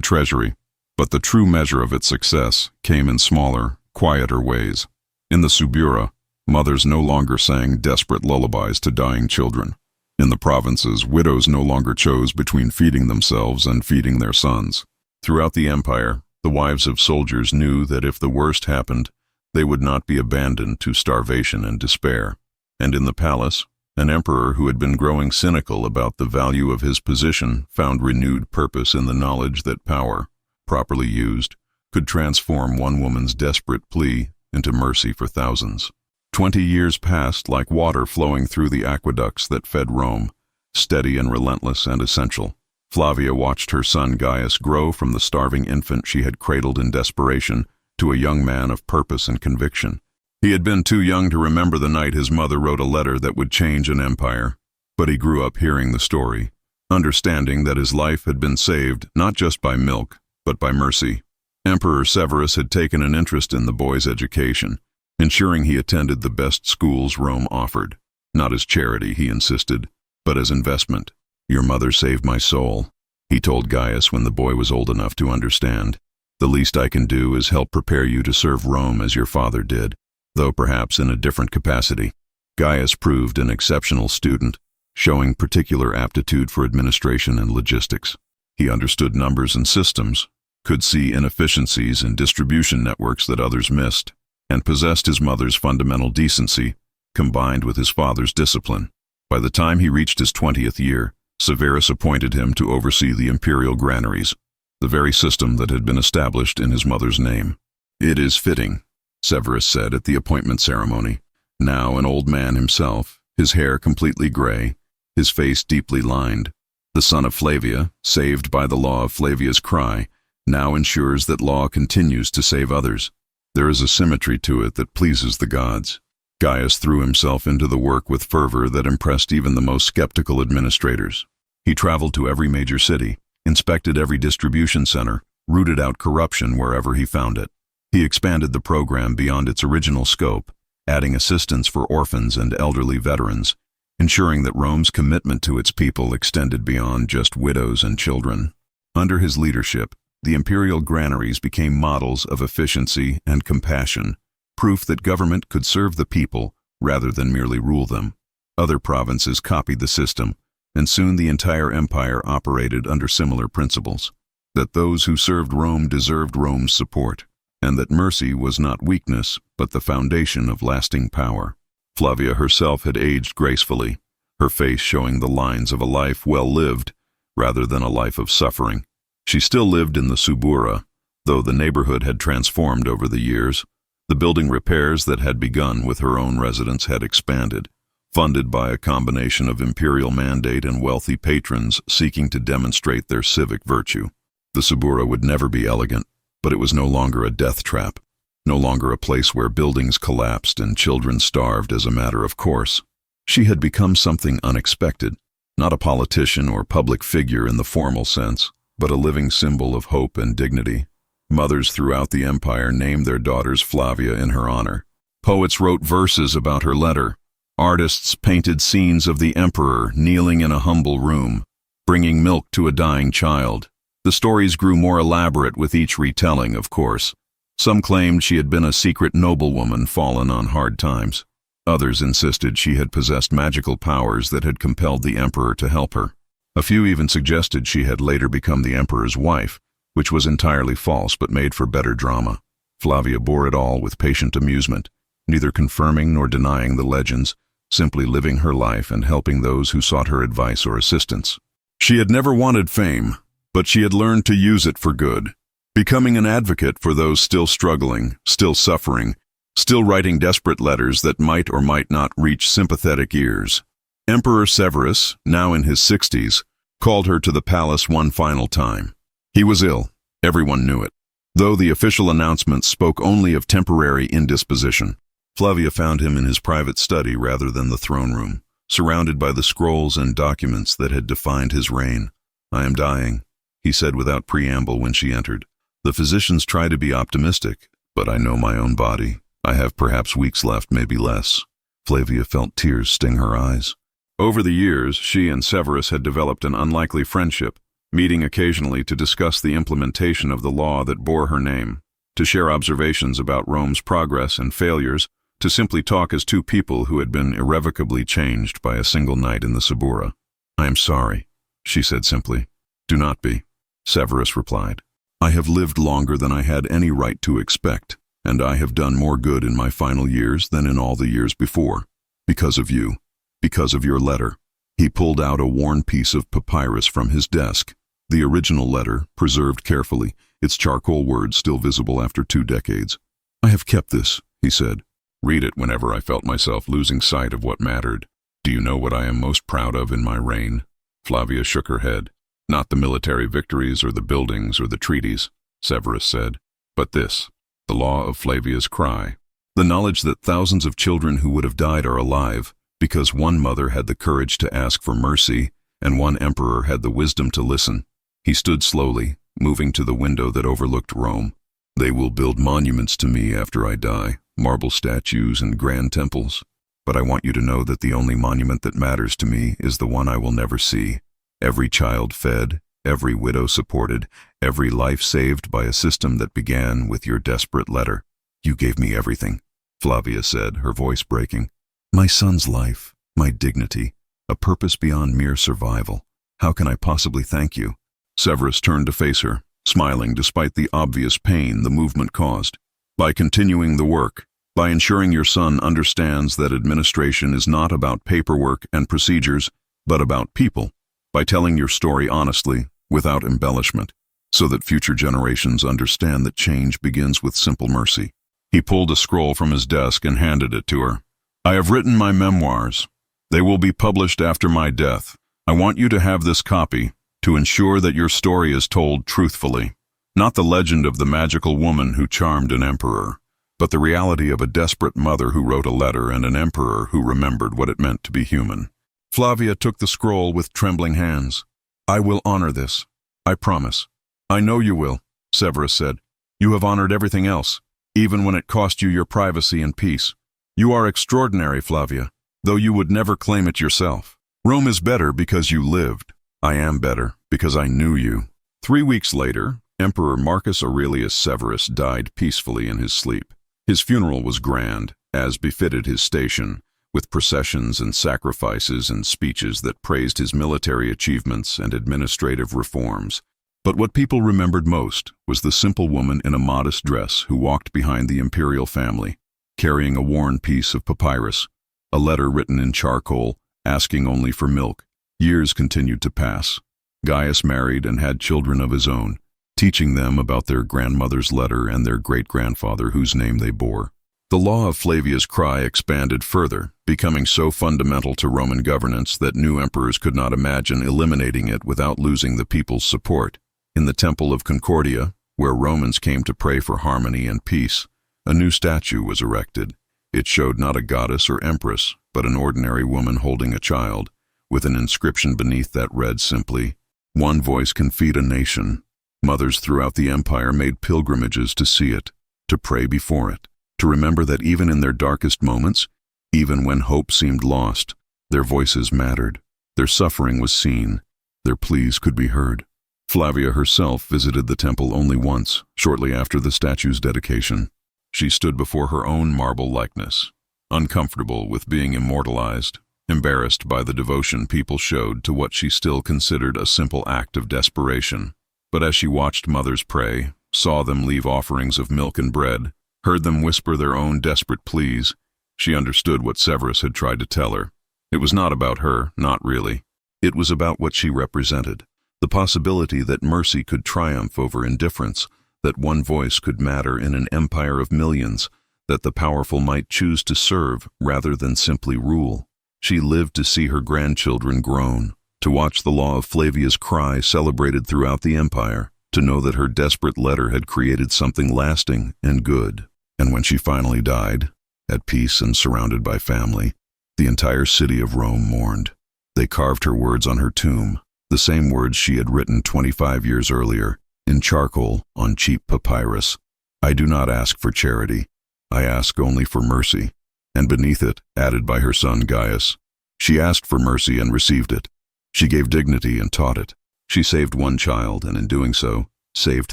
treasury. But the true measure of its success came in smaller, quieter ways. In the Subura, mothers no longer sang desperate lullabies to dying children. In the provinces, widows no longer chose between feeding themselves and feeding their sons. Throughout the empire, the wives of soldiers knew that if the worst happened, they would not be abandoned to starvation and despair. And in the palace, an emperor who had been growing cynical about the value of his position found renewed purpose in the knowledge that power, properly used, could transform one woman's desperate plea into mercy for thousands. 20 years passed like water flowing through the aqueducts that fed Rome, steady and relentless and essential. Flavia watched her son Gaius grow from the starving infant she had cradled in desperation to a young man of purpose and conviction. He had been too young to remember the night his mother wrote a letter that would change an empire, but he grew up hearing the story, understanding that his life had been saved not just by milk, but by mercy. Emperor Severus had taken an interest in the boy's education, ensuring he attended the best schools Rome offered. Not as charity, he insisted, but as investment. "Your mother saved my soul," he told Gaius when the boy was old enough to understand. "The least I can do is help prepare you to serve Rome as your father did, though perhaps in a different capacity." Gaius proved an exceptional student, showing particular aptitude for administration and logistics. He understood numbers and systems, could see inefficiencies in distribution networks that others missed, and possessed his mother's fundamental decency, combined with his father's discipline. By the time he reached his 20th year, Severus appointed him to oversee the imperial granaries, the very system that had been established in his mother's name. "It is fitting," Severus said at the appointment ceremony. Now an old man himself, his hair completely gray, his face deeply lined, the son of Flavia, saved by the law of Flavia's cry, now ensures that law continues to save others. There is a symmetry to it that pleases the gods. Gaius threw himself into the work with fervor that impressed even the most skeptical administrators. He traveled to every major city, inspected every distribution center, rooted out corruption wherever he found it. He expanded the program beyond its original scope, adding assistance for orphans and elderly veterans, ensuring that Rome's commitment to its people extended beyond just widows and children. Under his leadership, the imperial granaries became models of efficiency and compassion, proof that government could serve the people rather than merely rule them. Other provinces copied the system, and soon the entire empire operated under similar principles, that those who served Rome deserved Rome's support, and that mercy was not weakness, but the foundation of lasting power. Flavia herself had aged gracefully, her face showing the lines of a life well lived, rather than a life of suffering. She still lived in the Subura, though the neighborhood had transformed over the years. The building repairs that had begun with her own residence had expanded, funded by a combination of imperial mandate and wealthy patrons seeking to demonstrate their civic virtue. The Subura would never be elegant, but it was no longer a death trap, no longer a place where buildings collapsed and children starved as a matter of course. She had become something unexpected, not a politician or public figure in the formal sense, but a living symbol of hope and dignity. Mothers throughout the empire named their daughters Flavia in her honor. Poets wrote verses about her letter. Artists painted scenes of the emperor kneeling in a humble room, bringing milk to a dying child. The stories grew more elaborate with each retelling, of course. Some claimed she had been a secret noblewoman fallen on hard times. Others insisted she had possessed magical powers that had compelled the emperor to help her. A few even suggested she had later become the emperor's wife, which was entirely false but made for better drama. Flavia bore it all with patient amusement, neither confirming nor denying the legends, simply living her life and helping those who sought her advice or assistance. She had never wanted fame, but she had learned to use it for good, becoming an advocate for those still struggling, still suffering, still writing desperate letters that might or might not reach sympathetic ears. Emperor Severus, now in his 60s, called her to the palace one final time. He was ill, everyone knew it, though the official announcements spoke only of temporary indisposition. Flavia found him in his private study rather than the throne room, surrounded by the scrolls and documents that had defined his reign. "I am dying," he said without preamble when she entered. "The physicians try to be optimistic, but I know my own body. I have perhaps weeks left, maybe less." Flavia felt tears sting her eyes. Over the years, she and Severus had developed an unlikely friendship, meeting occasionally to discuss the implementation of the law that bore her name, to share observations about Rome's progress and failures, to simply talk as two people who had been irrevocably changed by a single night in the Subura. "I am sorry," she said simply. "Do not be," Severus replied. "I have lived longer than I had any right to expect, and I have done more good in my final years than in all the years before. Because of you. Because of your letter." He pulled out a worn piece of papyrus from his desk, the original letter, preserved carefully, its charcoal words still visible after 2 decades. "I have kept this," he said. "Read it whenever I felt myself losing sight of what mattered. Do you know what I am most proud of in my reign?" Flavia shook her head. "Not the military victories or the buildings or the treaties," Severus said, "but this, the law of Flavia's cry. The knowledge that thousands of children who would have died are alive, because one mother had the courage to ask for mercy and one emperor had the wisdom to listen." He stood slowly, moving to the window that overlooked Rome. "They will build monuments to me after I die, marble statues and grand temples. But I want you to know that the only monument that matters to me is the one I will never see. Every child fed, every widow supported, every life saved by a system that began with your desperate letter. You gave me everything," Flavia said, her voice breaking. "My son's life, my dignity, a purpose beyond mere survival. How can I possibly thank you? Severus turned to face her, smiling despite the obvious pain the movement caused. By continuing the work, by ensuring your son understands that administration is not about paperwork and procedures, but about people, by telling your story honestly, without embellishment, so that future generations understand that change begins with simple mercy. He pulled a scroll from his desk and handed it to her. I have written my memoirs. They will be published after my death. I want you to have this copy to ensure that your story is told truthfully. Not the legend of the magical woman who charmed an emperor, but the reality of a desperate mother who wrote a letter and an emperor who remembered what it meant to be human. Flavia took the scroll with trembling hands. I will honor this. I promise. I know you will, Severus said. You have honored everything else, even when it cost you your privacy and peace. You are extraordinary, Flavia, though you would never claim it yourself. Rome is better because you lived. I am better because I knew you. 3 weeks later, Emperor Marcus Aurelius Severus died peacefully in his sleep. His funeral was grand, as befitted his station, with processions and sacrifices and speeches that praised his military achievements and administrative reforms. But what people remembered most was the simple woman in a modest dress who walked behind the imperial family, carrying a worn piece of papyrus, a letter written in charcoal, asking only for milk. Years continued to pass. Gaius married and had children of his own, teaching them about their grandmother's letter and their great-grandfather whose name they bore. The law of Flavia's cry expanded further, becoming so fundamental to Roman governance that new emperors could not imagine eliminating it without losing the people's support. In the Temple of Concordia, where Romans came to pray for harmony and peace, a new statue was erected. It showed not a goddess or empress, but an ordinary woman holding a child, with an inscription beneath that read simply, "One voice can feed a nation." Mothers throughout the empire made pilgrimages to see it, to pray before it, to remember that even in their darkest moments, even when hope seemed lost, their voices mattered, their suffering was seen, their pleas could be heard. Flavia herself visited the temple only once, shortly after the statue's dedication. She stood before her own marble likeness, uncomfortable with being immortalized, embarrassed by the devotion people showed to what she still considered a simple act of desperation. But as she watched mothers pray, saw them leave offerings of milk and bread, heard them whisper their own desperate pleas, she understood what Severus had tried to tell her. It was not about her, not really. It was about what she represented, the possibility that mercy could triumph over indifference, that one voice could matter in an empire of millions, that the powerful might choose to serve rather than simply rule. She lived to see her grandchildren grown, to watch the law of Flavia's cry celebrated throughout the empire, to know that her desperate letter had created something lasting and good. And when she finally died, at peace and surrounded by family, the entire city of Rome mourned. They carved her words on her tomb, the same words she had written 25 years earlier, in charcoal on cheap papyrus. I do not ask for charity, I ask only for mercy. And beneath it, added by her son Gaius, she asked for mercy and received it. She gave dignity and taught it. She saved one child, and in doing so, saved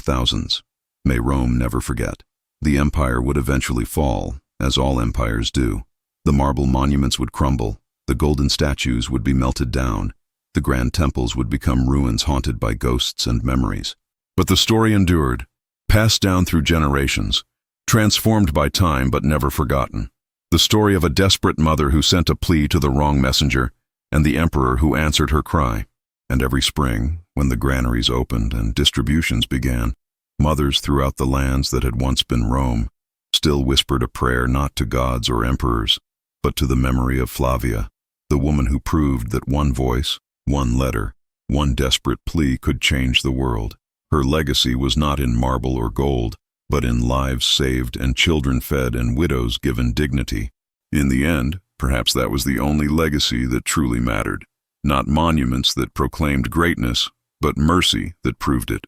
thousands. May Rome never forget. The empire would eventually fall, as all empires do. The marble monuments would crumble, the golden statues would be melted down, the grand temples would become ruins haunted by ghosts and memories. But the story endured, passed down through generations, transformed by time but never forgotten. The story of a desperate mother who sent a plea to the wrong messenger, and the emperor who answered her cry. And every spring, when the granaries opened and distributions began, mothers throughout the lands that had once been Rome still whispered a prayer not to gods or emperors, but to the memory of Flavia, the woman who proved that one voice, one letter, one desperate plea could change the world. Her legacy was not in marble or gold, but in lives saved and children fed and widows given dignity. In the end, perhaps that was the only legacy that truly mattered. Not monuments that proclaimed greatness, but mercy that proved it.